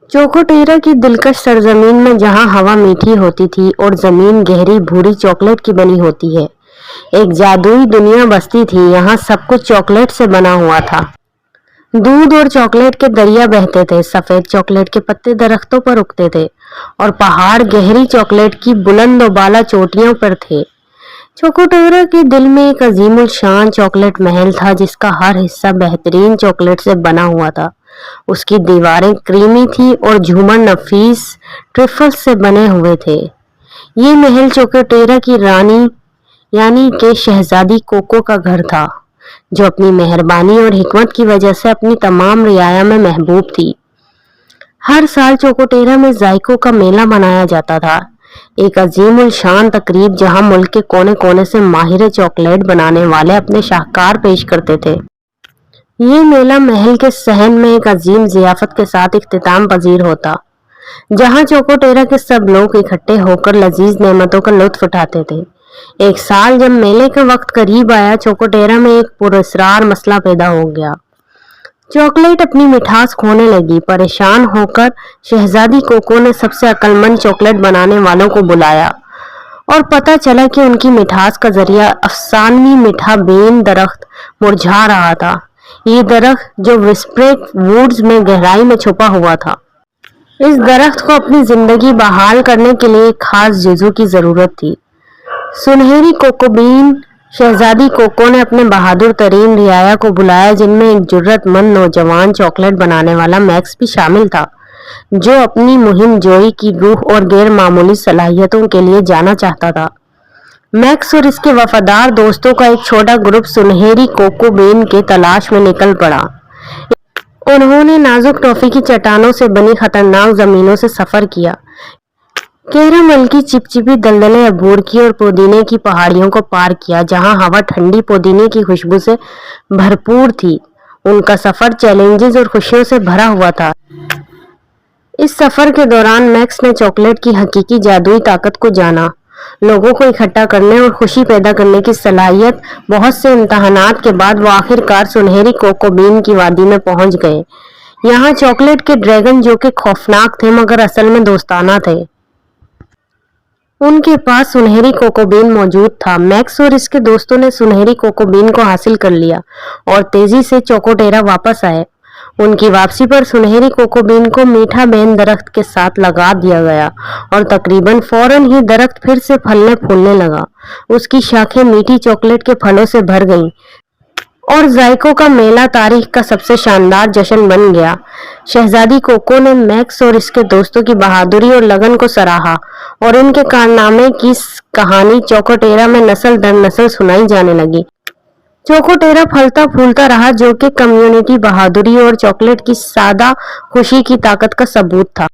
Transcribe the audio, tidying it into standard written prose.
चोकोटेरा की दिलकश सरजमीन में जहाँ हवा मीठी होती थी और जमीन गहरी भूरी चॉकलेट की बनी होती है, एक जादुई दुनिया बसती थी। यहाँ सब कुछ चॉकलेट से बना हुआ था। दूध और चॉकलेट के दरिया बहते थे, सफेद चॉकलेट के पत्ते दरख्तों पर उगते थे और पहाड़ गहरी चॉकलेट की बुलंद और बाला चोटियों पर थे। चोकोटेरा के दिल में एक अजीमुल शान चॉकलेट महल था, जिसका हर हिस्सा बेहतरीन चॉकलेट से बना हुआ था। उसकी दीवारें क्रीमी थी और झूमर नफीस ट्रिफल्स से बने हुए थे। ये महल चोकोटेरा की रानी यानी के शहजादी कोको का घर था, जो अपनी मेहरबानी और हिकमत की वजह से अपनी तमाम रियाया में महबूब थी। हर साल चोकोटेरा में जायकों का मेला मनाया जाता था, एक अजीमुल शान तकरीब जहां मुल्क के कोने कोने से माहिर चॉकलेट बनाने वाले अपने शाहकार पेश करते थे। ये मेला महल के सहन में एक अजीम जियाफत के साथ इख्तिताम पजीर होता, जहां चोकोटेरा के सब लोग इकट्ठे होकर लजीज नेमतों का लुत्फ उठाते थे। एक साल जब मेले का वक्त करीब आया, चोकोटेरा में एक पुरस्रार मसला पैदा हो गया। चॉकलेट अपनी मिठास खोने लगी। परेशान होकर शहजादी कोको ने सबसे अक्लमंद चॉकलेट बनाने वालों को बुलाया और पता चला कि उनकी मिठास का जरिया अफसानवी मीठा बेन दरख्त मुरझा रहा था। ये दरख्त जो विस्प्रेक वुड्स में गहराई में छुपा हुआ था। इस दरख्त को अपनी जिंदगी बहाल करने के लिए एक खास जुजू की जरूरत थी। सुनहरी कोकोबीन शहजादी कोको ने अपने बहादुर तरीन रियाया को बुलाया, जिनमें एक जुर्रतमंद नौजवान चॉकलेट बनाने वाला मैक्स भी शामिल था, जो अपनी मुहिम जोई की रूह और गैर मामूली सलाहियतों के लिए जाना चाहता था। मैक्स और इसके वफादार दोस्तों का एक छोटा ग्रुप सुनहरी कोकोबीन के तलाश में निकल पड़ा। उन्होंने नाजुक टॉफी की चट्टानों से बनी खतरनाक जमीनों से सफर किया, कैरामल की चिपचिपी दलदलें अबूर की और पुदीने की पहाड़ियों को पार किया, जहां हवा ठंडी पुदीने की खुशबू से भरपूर थी। उनका सफर चैलेंजेस और खुशियों से भरा हुआ था। इस सफर के दौरान मैक्स ने चॉकलेट की हकीकी जादुई ताकत को जाना, लोगों को इकट्ठा करने और खुशी पैदा करने की सलाहियत। बहुत से इम्तहानात के बाद वो आखिरकार सुनहरी कोकोबीन की वादी में पहुंच गए। यहाँ चॉकलेट के ड्रैगन, जो कि खौफनाक थे मगर असल में दोस्ताना थे, उनके पास सुनहरी कोकोबीन मौजूद था। मैक्स और इसके दोस्तों ने सुनहरी कोकोबीन को हासिल कर लिया और तेजी से चोकोटेरा वापस आए। उनकी वापसी पर सुनहरी कोकोबीन को मीठा बेन दरख्त के साथ लगा दिया गया और तकरीबन फौरन ही दरख्त फिर से फलने फूलने लगा। उसकी शाखें मीठी चॉकलेट के फलों से भर गईं और जायकों का मेला तारीख का सबसे शानदार जश्न बन गया। शहजादी कोको ने मैक्स और इसके दोस्तों की बहादुरी और लगन को सराहा और इनके कारनामे की कहानी चोकोटेरा में नस्ल दर नस्ल सुनाई जाने लगी। चोकोटेरा फलता फूलता रहा, जो कि कम्युनिटी बहादुरी और चॉकलेट की सादा खुशी की ताकत का सबूत था।